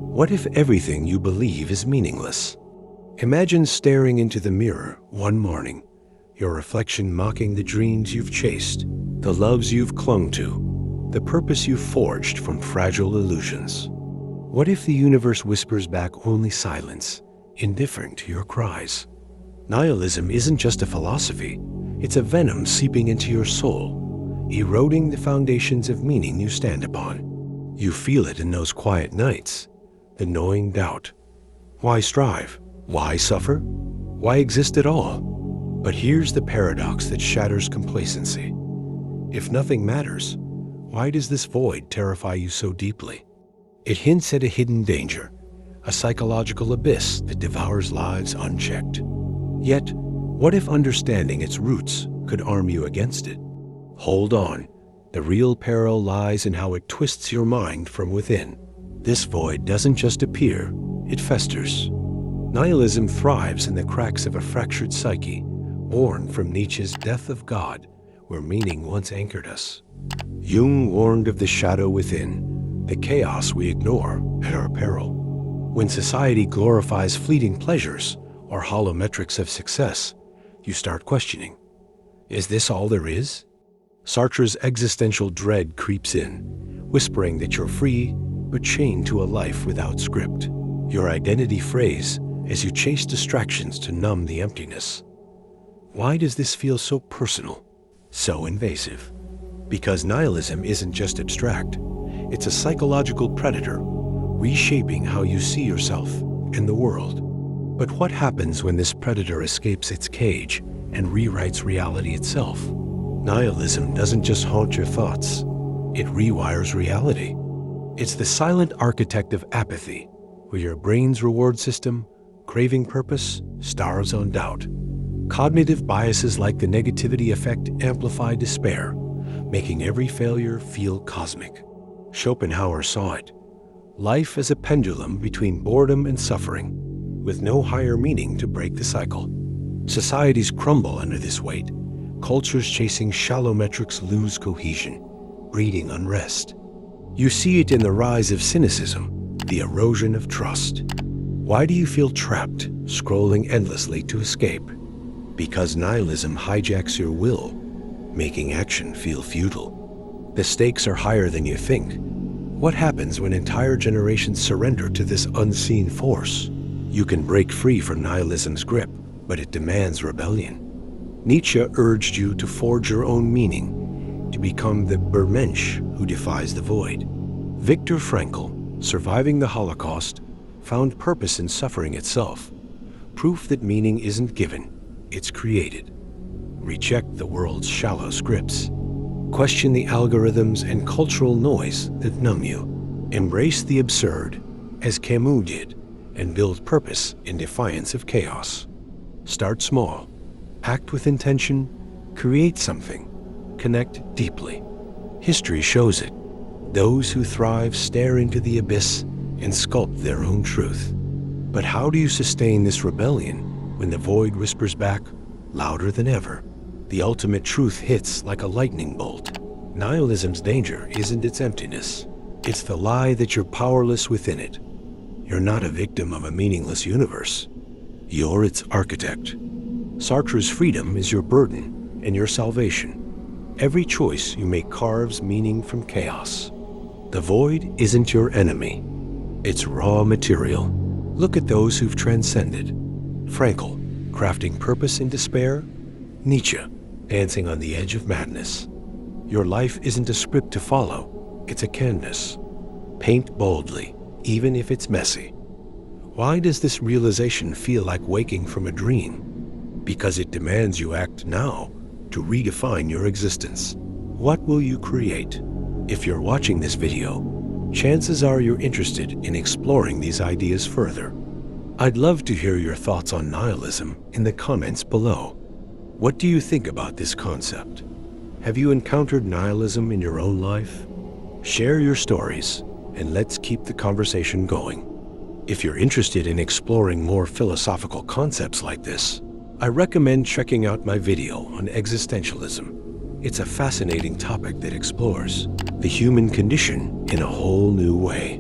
What if everything you believe is meaningless? Imagine staring into the mirror one morning, your reflection mocking the dreams you've chased, the loves you've clung to, the purpose you've forged from fragile illusions. What if the universe whispers back only silence, indifferent to your cries? Nihilism isn't just a philosophy, it's a venom seeping into your soul, eroding the foundations of meaning you stand upon. You feel it in those quiet nights, the gnawing doubt. Why strive? Why suffer? Why exist at all? But here's the paradox that shatters complacency. If nothing matters, why does this void terrify you so deeply? It hints at a hidden danger, a psychological abyss that devours lives unchecked. Yet, what if understanding its roots could arm you against it? Hold on. The real peril lies in how it twists your mind from within. This void doesn't just appear, it festers. Nihilism thrives in the cracks of a fractured psyche, born from Nietzsche's death of God, where meaning once anchored us. Jung warned of the shadow within, the chaos we ignore at our peril. When society glorifies fleeting pleasures or hollow metrics of success, you start questioning, is this all there is? Sartre's existential dread creeps in, whispering that you're free, but chained to a life without script. Your identity frays as you chase distractions to numb the emptiness. Why does this feel so personal, so invasive? Because nihilism isn't just abstract, it's a psychological predator, reshaping how you see yourself and the world. But what happens when this predator escapes its cage and rewrites reality itself? Nihilism doesn't just haunt your thoughts, it rewires reality. It's the silent architect of apathy, where your brain's reward system, craving purpose, starves on doubt. Cognitive biases like the negativity effect amplify despair, making every failure feel cosmic. Schopenhauer saw it. Life as a pendulum between boredom and suffering, with no higher meaning to break the cycle. Societies crumble under this weight. Cultures chasing shallow metrics lose cohesion, breeding unrest. You see it in the rise of cynicism, the erosion of trust. Why do you feel trapped, scrolling endlessly to escape? Because nihilism hijacks your will, making action feel futile. The stakes are higher than you think. What happens when entire generations surrender to this unseen force? You can break free from nihilism's grip, but it demands rebellion. Nietzsche urged you to forge your own meaning, to become the Bermensch who defies the void. Viktor Frankl, surviving the Holocaust, found purpose in suffering itself, proof that meaning isn't given, it's created. Reject the world's shallow scripts. Question the algorithms and cultural noise that numb you. Embrace the absurd, as Camus did, and build purpose in defiance of chaos. Start small. Act with intention, create something, connect deeply. History shows it. Those who thrive stare into the abyss and sculpt their own truth. But how do you sustain this rebellion when the void whispers back, louder than ever? The ultimate truth hits like a lightning bolt. Nihilism's danger isn't its emptiness. It's the lie that you're powerless within it. You're not a victim of a meaningless universe. You're its architect. Sartre's freedom is your burden and your salvation. Every choice you make carves meaning from chaos. The void isn't your enemy. It's raw material. Look at those who've transcended. Frankl, crafting purpose in despair. Nietzsche, dancing on the edge of madness. Your life isn't a script to follow. It's a canvas. Paint boldly, even if it's messy. Why does this realization feel like waking from a dream? Because it demands you act now to redefine your existence. What will you create? If you're watching this video, chances are you're interested in exploring these ideas further. I'd love to hear your thoughts on nihilism in the comments below. What do you think about this concept? Have you encountered nihilism in your own life? Share your stories, and let's keep the conversation going. If you're interested in exploring more philosophical concepts like this, I recommend checking out my video on existentialism. It's a fascinating topic that explores the human condition in a whole new way.